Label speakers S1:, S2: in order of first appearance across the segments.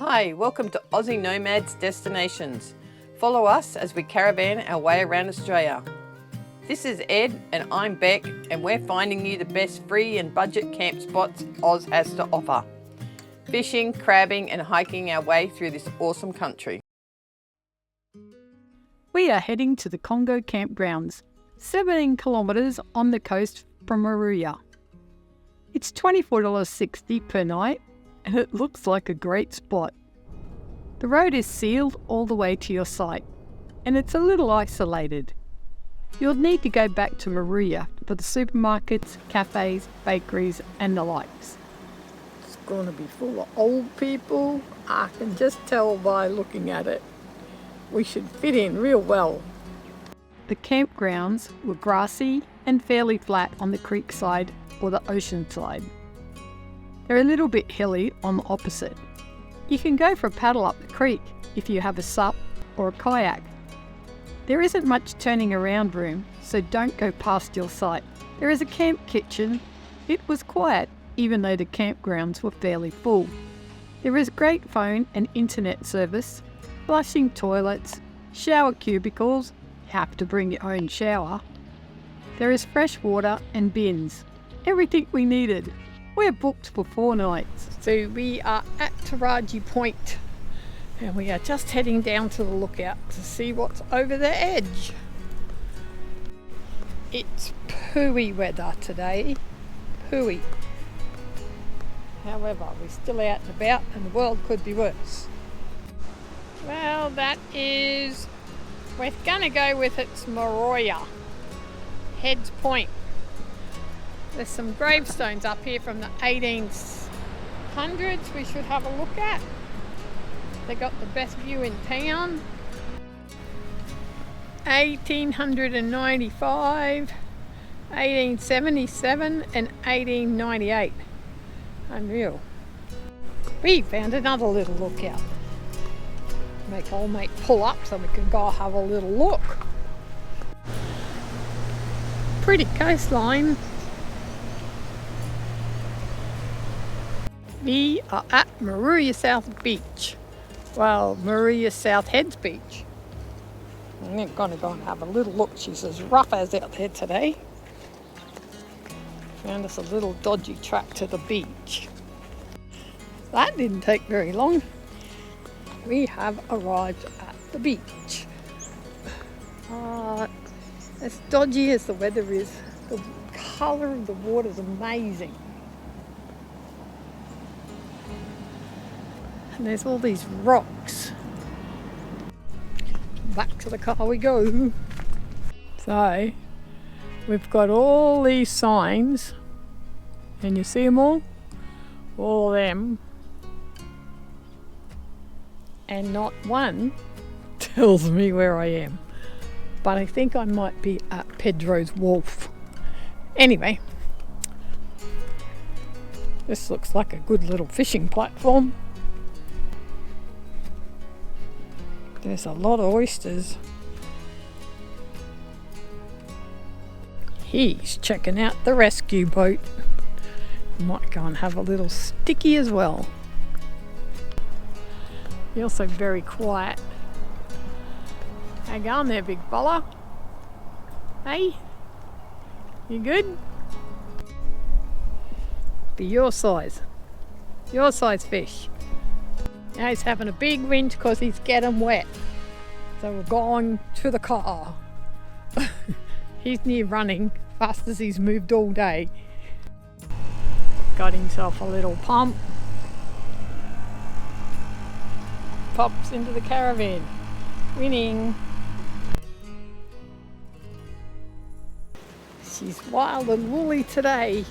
S1: Hi, welcome to Aussie Nomad Destinations. Follow us as we caravan our way around Australia. This is Ed and I'm Bec, and we're finding you the best free and budget camp spots Oz has to offer. Fishing, crabbing and hiking our way through this awesome country.
S2: We are heading to the Congo Campgrounds, 17 kilometres on the coast from Moruya. It's $24.60 per night and it looks like a great spot. The road is sealed all the way to your site and it's a little isolated. You'll need to go back to Moruya for the supermarkets, cafes, bakeries and the likes.
S3: It's going to be full of old people. I can just tell by looking at it. We should fit in real well.
S2: The campgrounds were grassy and fairly flat on the creek side or the ocean side. They're a little bit hilly on the opposite. You can go for a paddle up the creek if you have a sup or a kayak. There isn't much turning around room, so don't go past your site. There is a camp kitchen. It was quiet, even though the campgrounds were fairly full. There is great phone and internet service, flushing toilets, shower cubicles, you have to bring your own shower. There is fresh water and bins. Everything we needed. We're booked for 4 nights.
S3: So we are at Moruya Point and we are just heading down to the lookout to see what's over the edge. It's pooey weather today. Pooey. However, we're still out and about and the world could be worse. Well, we're gonna go with it's Moruya Heads Point. There's some gravestones up here from the 1800s we should have a look at. They got the best view in town. 1895, 1877 and 1898. Unreal. We found another little lookout. Make old mate pull up so we can go have a little look. Pretty coastline. We are at Moruya South Beach. Well, Moruya South Heads Beach. I'm gonna go and have a little look. She's as rough as out there today. Found us a little dodgy track to the beach. That didn't take very long. We have arrived at the beach. As dodgy as the weather is, the colour of the water is amazing. And there's all these rocks. Back to the car we go. So, we've got all these signs. Can you see them all? All of them. And not one tells me where I am. But I think I might be at Pedro's Wharf. Anyway, this looks like a good little fishing platform. There's a lot of oysters. He's checking out the rescue boat. Might go and have a little sticky as well. You're also very quiet. How you going there, big fella? Hey? You good? Be your size. Your size fish. Now he's having a big wind because he's getting wet. So we're going to the car. He's near running, fast as he's moved all day. Got himself a little pump. Pops into the caravan. Winning. She's wild and woolly today.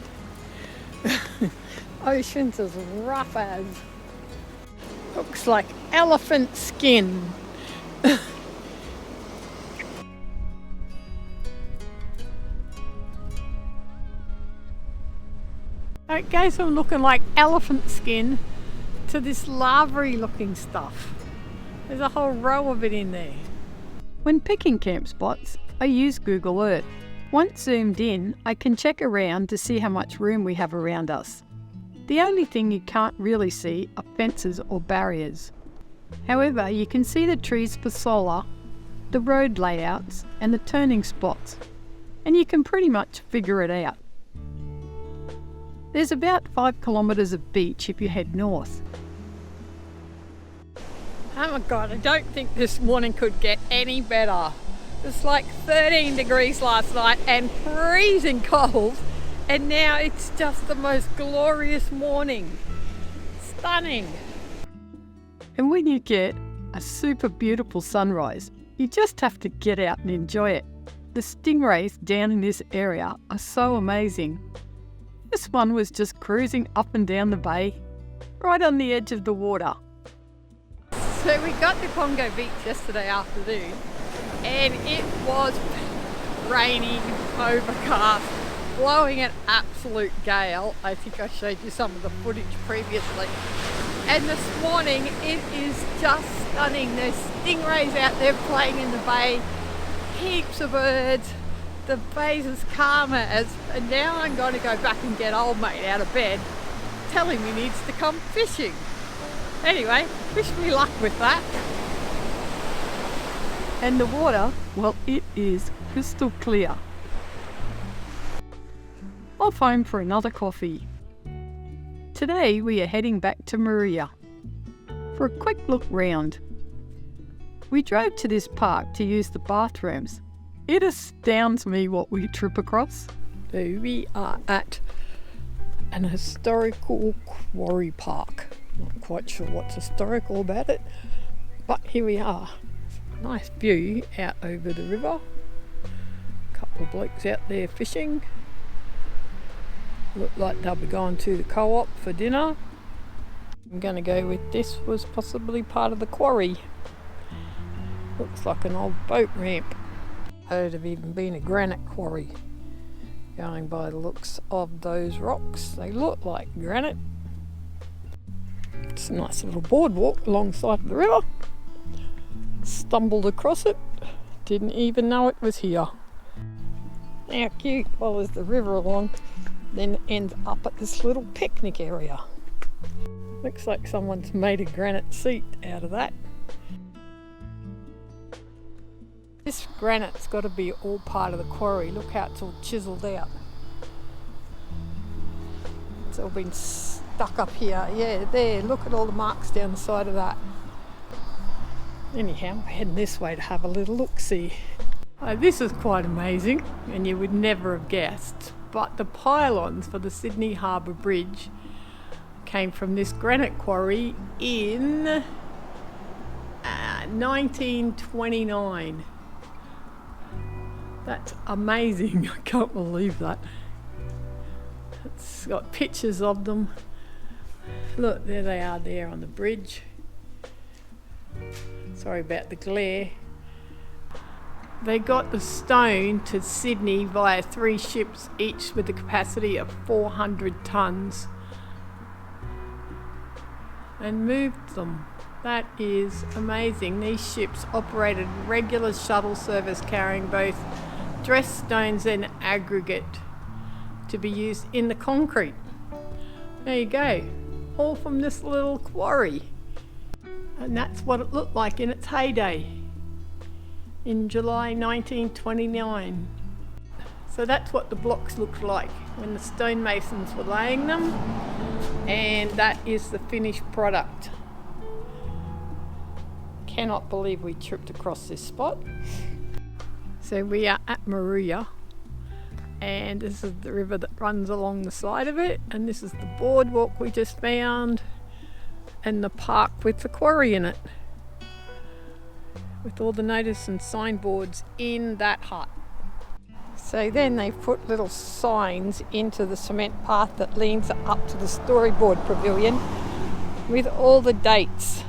S3: Ocean's as rough as. Looks like elephant skin. It goes from looking like elephant skin to this lavary looking stuff. There's a whole row of it in there.
S2: When picking camp spots, I use Google Earth. Once zoomed in, I can check around to see how much room we have around us. The only thing you can't really see are fences or barriers. However, you can see the trees for solar, the road layouts and the turning spots, and you can pretty much figure it out. There's about 5 kilometres of beach if you head north.
S3: Oh my God, I don't think this morning could get any better. It's like 13 degrees last night and freezing cold, and now it's just the most glorious morning. Stunning.
S2: And when you get a super beautiful sunrise, you just have to get out and enjoy it. The stingrays down in this area are so amazing. This one was just cruising up and down the bay, right on the edge of the water.
S3: So we got to Congo Beach yesterday afternoon and it was raining, overcast, blowing an absolute gale. I think I showed you some of the footage previously. And this morning it is just stunning. There's stingrays out there playing in the bay, heaps of birds. The bay's as calm as, and now I'm going to go back and get old mate out of bed, telling him he needs to come fishing. Anyway, wish me luck with that.
S2: And the water, well, it is crystal clear. Off home for another coffee. Today we are heading back to Moruya for a quick look round. We drove to this park to use the bathrooms. It astounds me what we trip across.
S3: So we are at an historical quarry park. Not quite sure what's historical about it, but here we are. Nice view out over the river. A couple of blokes out there fishing. Look like they'll be going to the co-op for dinner. I'm going to go with this was possibly part of the quarry. Looks like an old boat ramp. Could have even been a granite quarry. Going by the looks of those rocks, they look like granite. It's a nice little boardwalk alongside of the river. Stumbled across it, didn't even know it was here. How cute, follows the river along, then ends up at this little picnic area. Looks like someone's made a granite seat out of that. This granite's got to be all part of the quarry. Look how it's all chiselled out. It's all been stuck up here. Yeah, there, look at all the marks down the side of that. Anyhow, we're heading this way to have a little look-see. This is quite amazing, and you would never have guessed, but the pylons for the Sydney Harbour Bridge came from this granite quarry in 1929. That's amazing. I can't believe that. It's got pictures of them. Look, there they are there on the bridge. Sorry about the glare. They got the stone to Sydney via 3 ships, each with a capacity of 400 tonnes, and moved them. That is amazing. These ships operated regular shuttle service carrying both dressed stones and aggregate to be used in the concrete. There you go, all from this little quarry. And that's what it looked like in its heyday in July 1929. So that's what the blocks looked like when the stonemasons were laying them, and that is the finished product. Cannot believe we tripped across this spot. So we are at Moruya, and this is the river that runs along the side of it, and this is the boardwalk we just found, and the park with the quarry in it, with all the notice and signboards in that hut. So then they put little signs into the cement path that leads up to the storyboard pavilion with all the dates.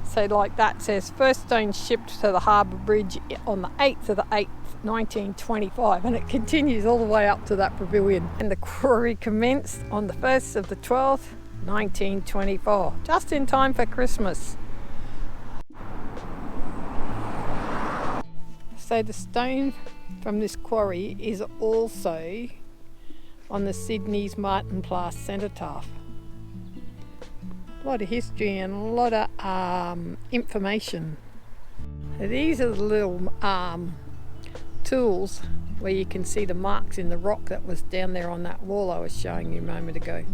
S3: So like that says first stone shipped to the harbour bridge on the 8th of the 8th 1925, and it continues all the way up to that pavilion. And the quarry commenced on the 1st of the 12th 1924, just in time for Christmas. So the stone from this quarry is also on the Sydney's Martin Place cenotaph. A lot of history and a lot of information. So these are the little tools where you can see the marks in the rock that was down there on that wall I was showing you a moment ago.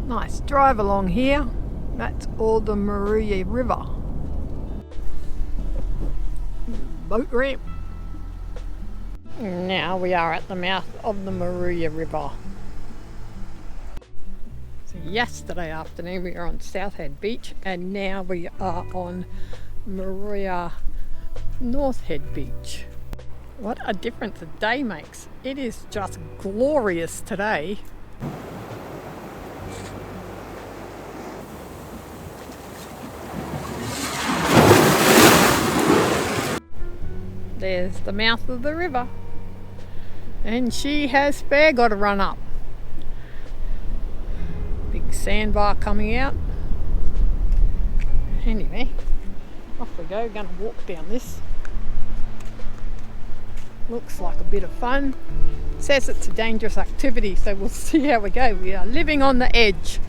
S3: Nice drive along here. That's all the Moruya River. Boat ramp. Now we are at the mouth of the Moruya River. So yesterday afternoon we were on South Head Beach and now we are on Moruya North Head Beach. What a difference a day makes. It is just glorious today. There's the mouth of the river. And she has fair got to run up. Big sandbar coming out. Anyway, off we go. Going to walk down this. Looks like a bit of fun. Says it's a dangerous activity, so we'll see how we go. We are living on the edge.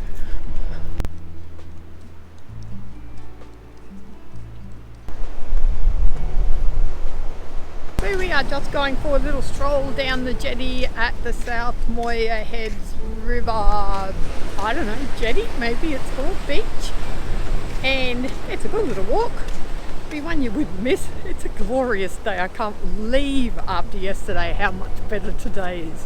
S3: So we are just going for a little stroll down the jetty at the South Moruya Heads River. I don't know, jetty, maybe it's called, beach. And it's a good little walk. Be one you wouldn't miss. It's a glorious day. I can't believe after yesterday how much better today is.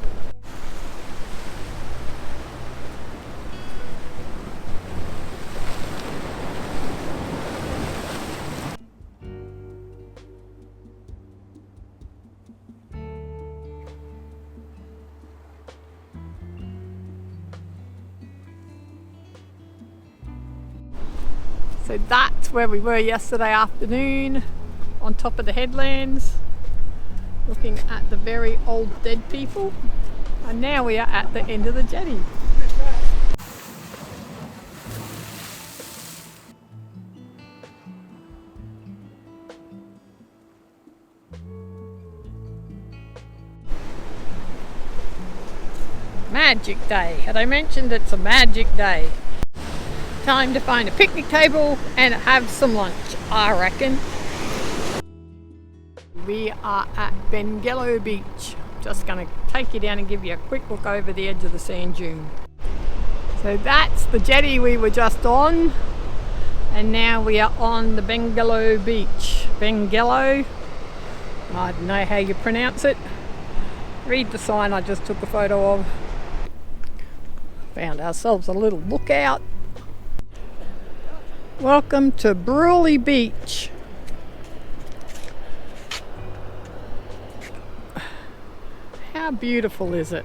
S3: So that's where we were yesterday afternoon, on top of the headlands, looking at the very old dead people. And now we are at the end of the jetty. Magic day. Had I mentioned it's a magic day? Time to find a picnic table and have some lunch, I reckon. We are at Bingi Beach. Just going to take you down and give you a quick look over the edge of the sand dune. So that's the jetty we were just on, and now we are on the Bingi Beach. Bingi, I don't know how you pronounce it. Read the sign I just took a photo of. Found ourselves a little lookout. Welcome to Burrewarra Beach. How beautiful is it?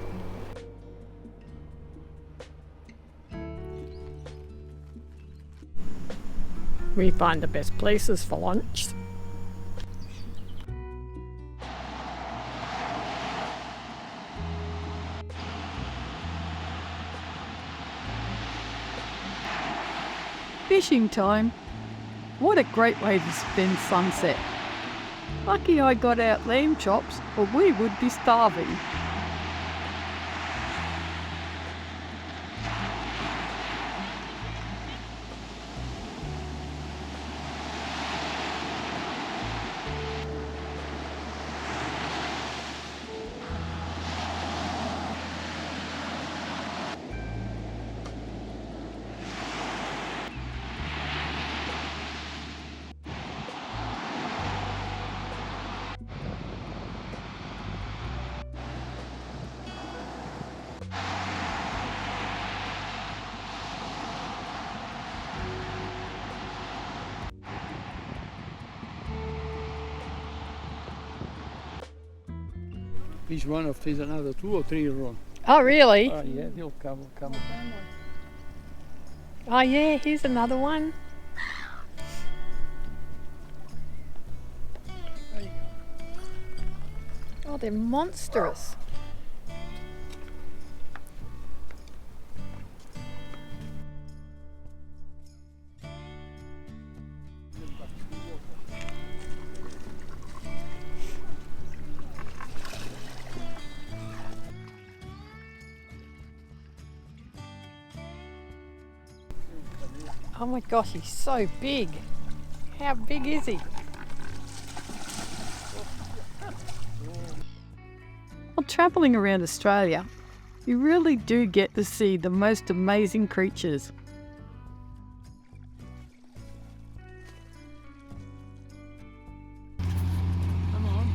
S3: We find the best places for lunch.
S2: Fishing time. What a great way to spend sunset. Lucky I got out lamb chops or we would be starving.
S4: Each one of these another 2 or 3 run.
S3: Oh really?
S4: Yeah, they'll come.
S3: Oh yeah, here's another one.
S4: There you go.
S3: Oh, they're monstrous. Oh my gosh, he's so big. How big is he?
S2: While travelling around Australia, you really do get to see the most amazing creatures.
S4: Come on.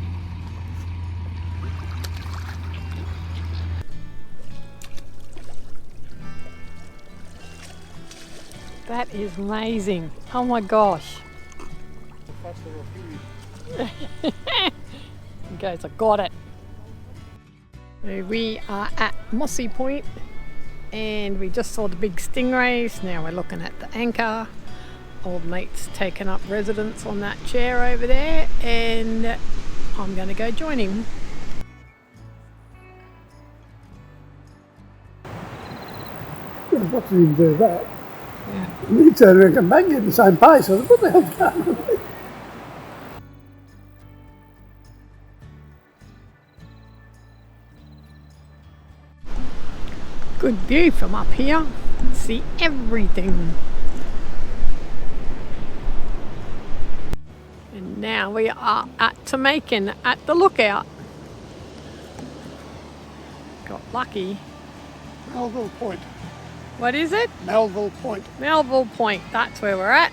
S3: That is amazing. Oh my gosh. Guys, I got it. So we are at Mossy Point and we just saw the big stingrays. Now we're looking at the anchor. Old mate's taken up residence on that chair over there and I'm going to go join him.
S5: What did he do that? Yeah. He turned around and come back at the same pace. I said, what the hell's going on?
S3: Good view from up here. See everything. And now we are at Tomakin at the lookout. Got lucky.
S5: Melville Point.
S3: What is it?
S5: Melville Point.
S3: Melville Point, that's where we're at.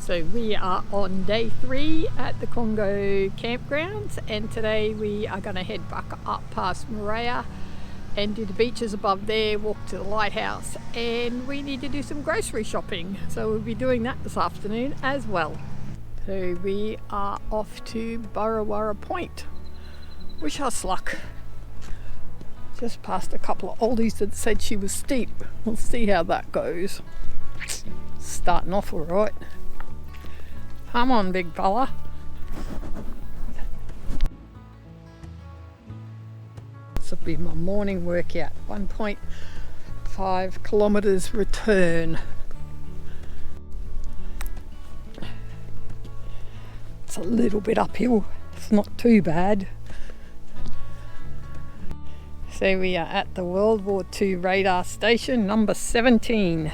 S3: So we are on day 3 at the Congo Campgrounds and today we are going to head back up past Moruya and do the beaches above there, walk to the lighthouse, and we need to do some grocery shopping. So we'll be doing that this afternoon as well. So we are off to Burrewarra Point. Wish us luck. Just passed a couple of oldies that said she was steep. We'll see how that goes. Starting off all right. Come on, big fella. This will be my morning workout. 1.5 kilometres return. It's a little bit uphill. It's not too bad. So we are at the World War II radar station number 17.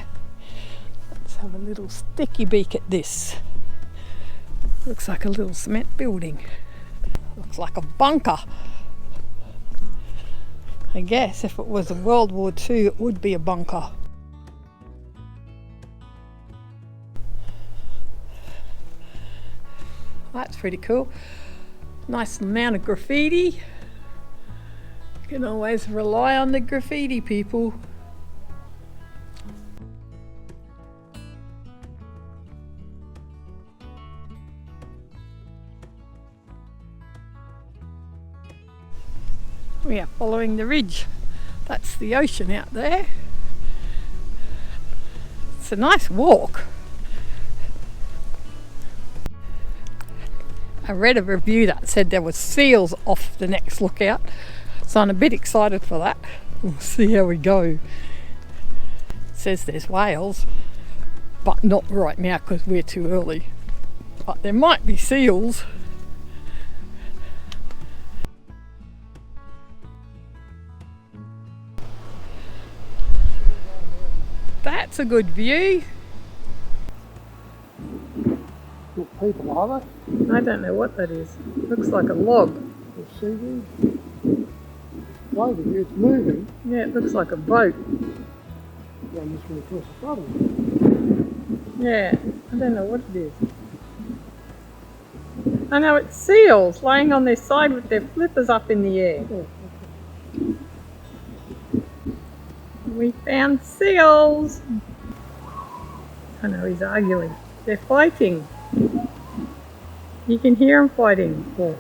S3: Let's have a little sticky beak at this. Looks like a little cement building. Looks like a bunker. I guess if it was a World War II, it would be a bunker. That's pretty cool. Nice amount of graffiti. You can always rely on the graffiti people. We are following the ridge. That's the ocean out there. It's a nice walk. I read a review that said there were seals off the next lookout, so I'm a bit excited for that. We'll see how we go. It says there's whales, but not right now because we're too early. But there might be seals. That's a good view.
S5: Not people, are they?
S3: I don't know what that is. Looks like a log.
S5: The seaweed. Floating, it's moving.
S3: Yeah, it looks like a boat.
S5: Going this way across the bottom.
S3: Yeah, I don't know what it is. I know it's seals laying on their side with their flippers up in the air.
S5: Oh,
S3: We found seals. I know he's arguing. They're fighting. You can hear them fighting.
S5: yeah.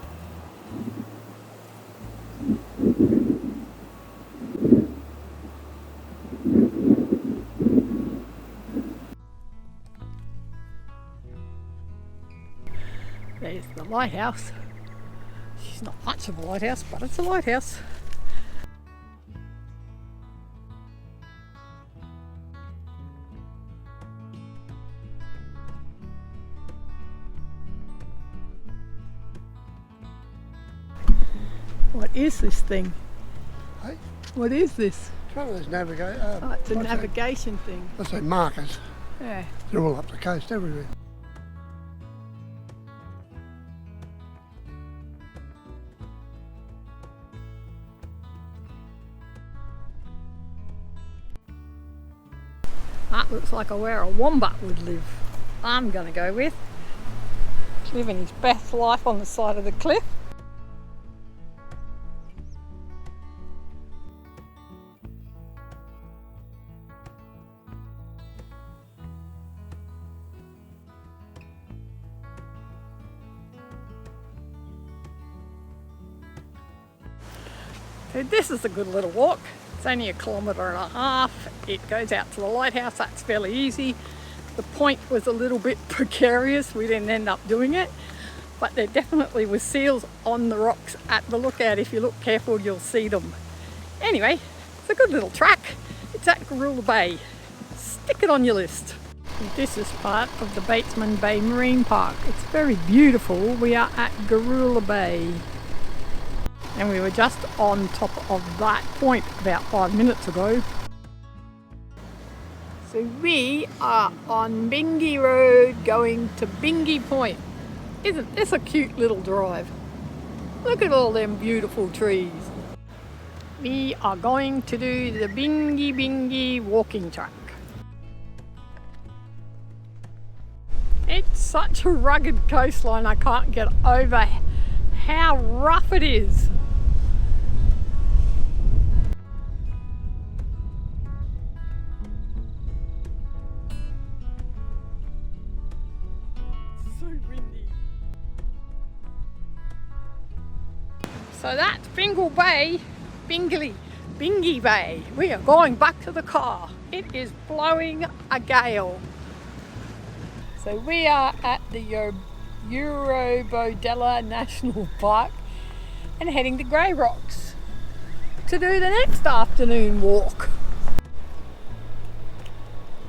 S3: There's the lighthouse. She's not much of a lighthouse, but it's a lighthouse. What is this thing?
S5: Hey?
S3: What is this?
S5: Travelers navigate.
S3: Oh, it's a navigation thing.
S5: Let's say markers.
S3: Yeah.
S5: They're all up the coast everywhere.
S3: That looks like where a wombat would live. I'm going to go with. He's living his best life on the side of the cliff. So this is a good little walk. It's only 1.5 kilometres. It goes out to the lighthouse, that's fairly easy. The point was a little bit precarious, we didn't end up doing it. But there definitely was seals on the rocks at the lookout. If you look careful, you'll see them. Anyway, it's a good little track. It's at Guerilla Bay. Stick it on your list. This is part of the Bateman Bay Marine Park. It's very beautiful. We are at Guerilla Bay. And we were just on top of that point about 5 minutes ago. So we are on Bingi Road going to Bingi Point. Isn't this a cute little drive? Look at all them beautiful trees. We are going to do the Bingi walking track. It's such a rugged coastline, I can't get over how rough it is. So that's Bingi Bay. We are going back to the car. It is blowing a gale. So we are at the Eurobodalla National Park and heading to Grey Rocks to do the next afternoon walk.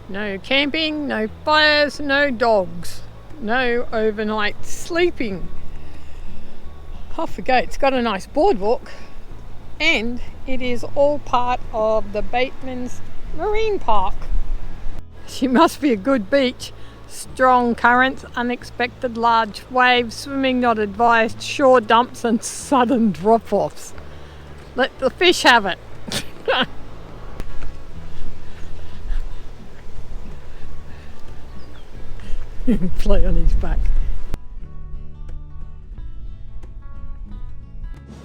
S3: No camping, no fires, no dogs, no overnight sleeping. Off we go. It's got a nice boardwalk and it is all part of the Bateman's Marine Park. She must be a good beach. Strong currents, unexpected large waves, swimming not advised, shore dumps and sudden drop-offs. Let the fish have it. Play on his back.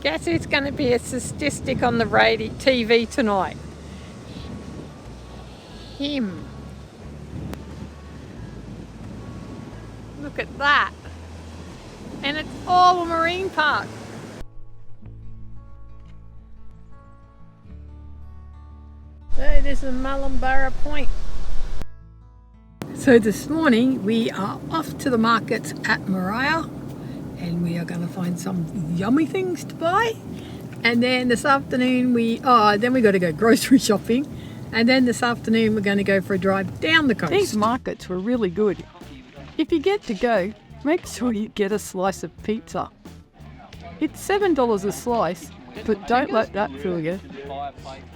S3: Guess who's going to be a statistic on the TV tonight? Him. Look at that. And it's all a marine park. So this is Burrewarra Point. So this morning we are off to the markets at Moruya. And we are going to find some yummy things to buy. And then this afternoon then we got to go grocery shopping. And then this afternoon we're going to go for a drive down the coast.
S2: These markets were really good. If you get to go, make sure you get a slice of pizza. It's $7 a slice, but don't let that fool you.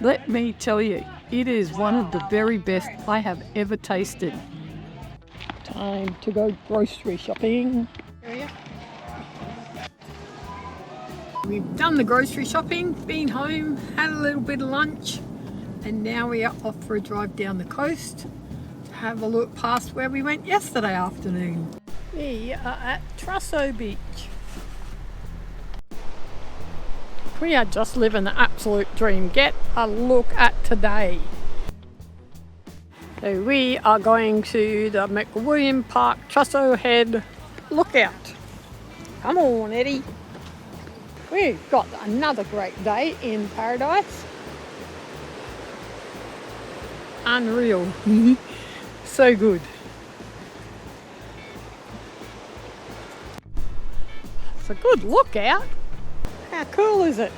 S2: Let me tell you, it is one of the very best I have ever tasted.
S3: Time to go grocery shopping. We've done the grocery shopping, been home, had a little bit of lunch, and now we are off for a drive down the coast to have a look past where we went yesterday afternoon. We are at Tuross Beach. We are just living the absolute dream. Get a look at today. So we are going to the McWilliam Park Tuross Head lookout. Come on, Eddie. We've got another great day in paradise. Unreal. So good. It's a good lookout. How cool is it?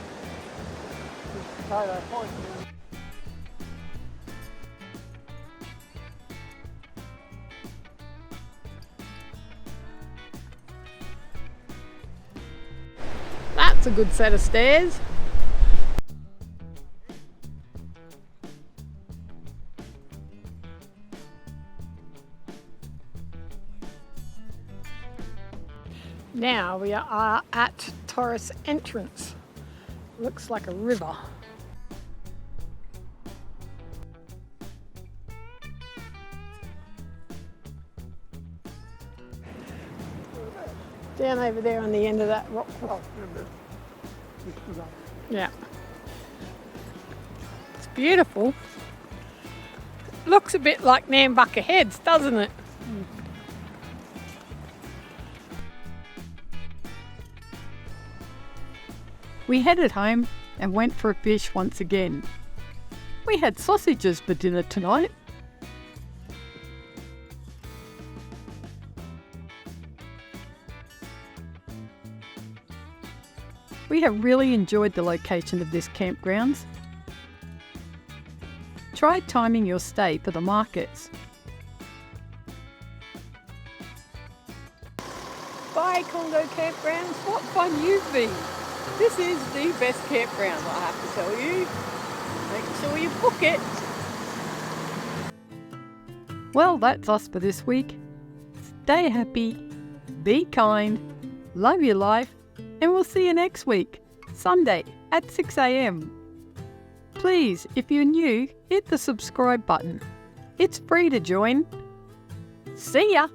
S3: That's a good set of stairs. Now we are at Tuross entrance. Looks like a river. Down over there on the end of that rock wall. Yeah. It's beautiful. Looks a bit like Moruya Heads, doesn't it?
S2: We headed home and went for a fish once again. We had sausages for dinner tonight. We have really enjoyed the location of this campgrounds. Try timing your stay for the markets.
S1: Bye, Congo Campgrounds. What fun you've been. This is the best campground, I have to tell you. Make sure you book it.
S2: Well, that's us for this week. Stay happy, be kind, love your life, and we'll see you next week, Sunday at 6 a.m. Please, if you're new, hit the subscribe button. It's free to join. See ya!